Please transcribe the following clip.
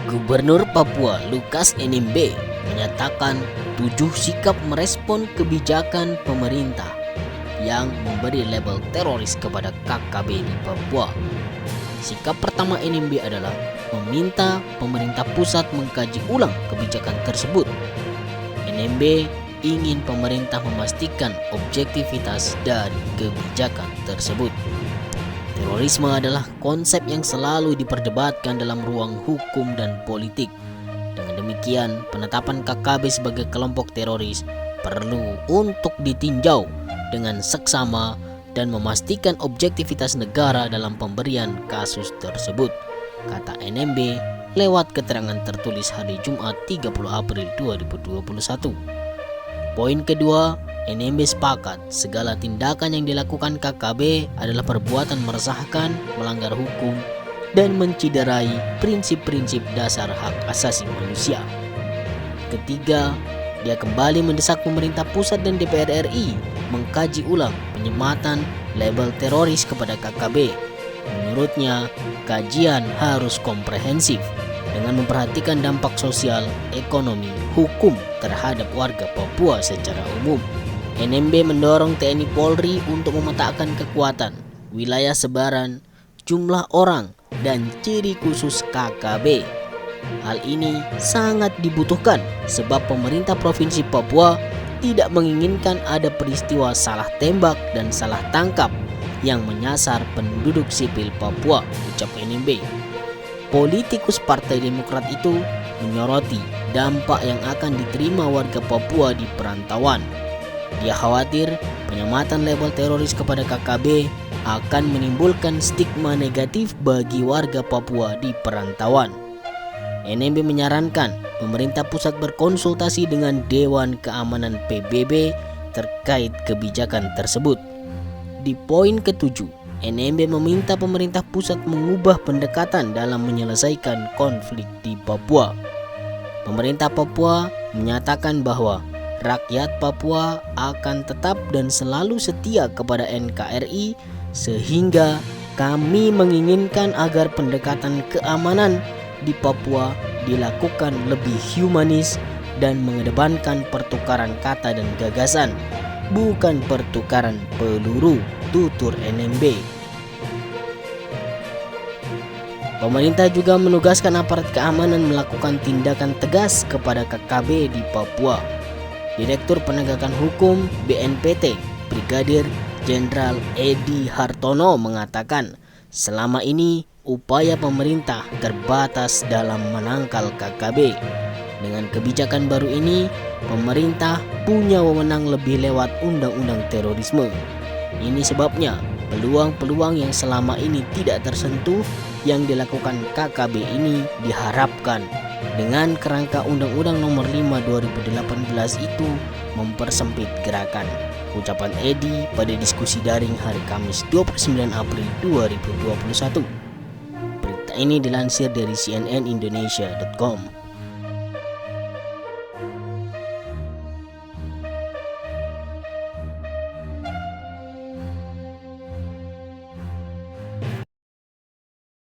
Gubernur Papua Lukas NMB menyatakan 7 sikap merespon kebijakan pemerintah yang memberi label teroris kepada KKB di Papua. Sikap pertama NMB adalah meminta pemerintah pusat mengkaji ulang kebijakan tersebut. NMB ingin pemerintah memastikan objektivitas dari kebijakan tersebut. Terorisme adalah konsep yang selalu diperdebatkan dalam ruang hukum dan politik. Dengan demikian, penetapan KKB sebagai kelompok teroris perlu untuk ditinjau dengan seksama dan memastikan objektivitas negara dalam pemberian kasus tersebut, kata NMB lewat keterangan tertulis hari Jumat 30 April 2021. Poin kedua, NMB sepakat segala tindakan yang dilakukan KKB adalah perbuatan meresahkan, melanggar hukum, dan menciderai prinsip-prinsip dasar hak asasi manusia. Ketiga, dia kembali mendesak pemerintah pusat dan DPR RI mengkaji ulang penyematan label teroris kepada KKB. Menurutnya, kajian harus komprehensif dengan memperhatikan dampak sosial, ekonomi, hukum terhadap warga Papua secara umum. NMB mendorong TNI Polri untuk memetakan kekuatan, wilayah sebaran, jumlah orang, dan ciri khusus KKB. Hal ini sangat dibutuhkan sebab pemerintah Provinsi Papua tidak menginginkan ada peristiwa salah tembak dan salah tangkap yang menyasar penduduk sipil Papua, ucap NMB. Politikus Partai Demokrat itu menyoroti dampak yang akan diterima warga Papua di perantauan. Dia khawatir penyematan label teroris kepada KKB akan menimbulkan stigma negatif bagi warga Papua di perantauan. NMB menyarankan pemerintah pusat berkonsultasi dengan Dewan Keamanan PBB terkait kebijakan tersebut. Di poin ketujuh, NMB meminta pemerintah pusat mengubah pendekatan dalam menyelesaikan konflik di Papua. Pemerintah Papua menyatakan bahwa rakyat Papua akan tetap dan selalu setia kepada NKRI, sehingga kami menginginkan agar pendekatan keamanan di Papua dilakukan lebih humanis dan mengedepankan pertukaran kata dan gagasan, bukan pertukaran peluru, tutur NMB. Pemerintah juga menugaskan aparat keamanan melakukan tindakan tegas kepada KKB di Papua. Direktur Penegakan Hukum BNPT, Brigadir Jenderal Edi Hartono mengatakan, selama ini upaya pemerintah terbatas dalam menangkal KKB. Dengan kebijakan baru ini, pemerintah punya wewenang lebih lewat undang-undang terorisme. Ini sebabnya peluang-peluang yang selama ini tidak tersentuh yang dilakukan KKB ini diharapkan dengan kerangka Undang-Undang Nomor 5 2018 itu mempersempit gerakan, ucapan Edi pada diskusi daring hari Kamis 29 April 2021. Berita ini dilansir dari cnnindonesia.com.